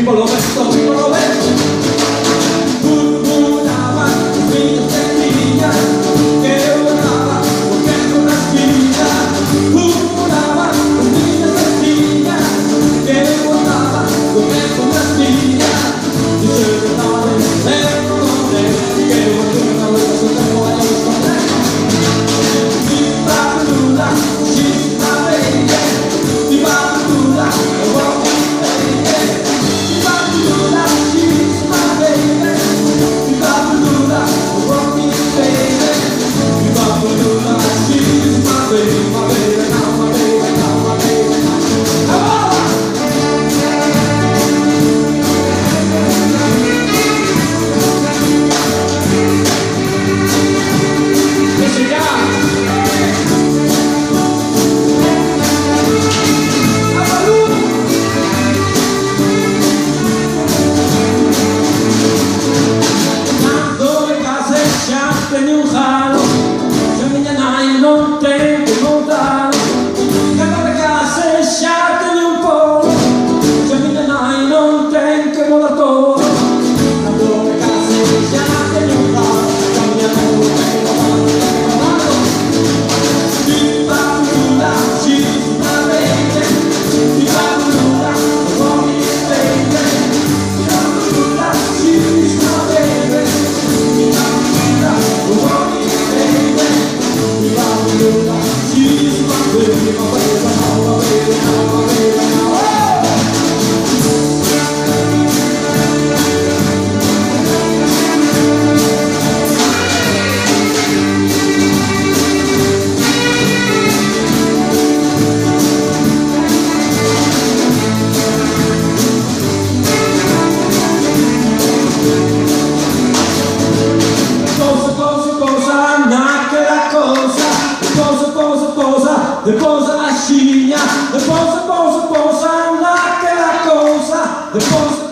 Piccolo verso, piccolo verso. Murmurava fino a settimana che urlava come una spina. Murmurava fino a settimana che urlava come una spina. Diceva dale, non è che qualcuno aveva sul tempo e lo scoprendo. Ti fa nulla, ci sta bene. Ti fa nulla, lo vuoi bene. Ti fa nulla, ci sta bene. Ti fa nulla, lo vuoi bene. Ti fa nulla, ci sta bene. Ma bene, no, ma bene, no, ma bene, no. Non tempo lontano, canta le case, sciatene un po', se mi danai non tempo molatore, canta le case, sciatene un po', cambiano un tempo, ti fa nulla, ci sta bene, ti fa nulla, vuoi bene, ti fa nulla, ci sta bene, ti fa nulla, vuoi bene. De cosa a scimmia, de cosa, nacque la cosa, de cosa.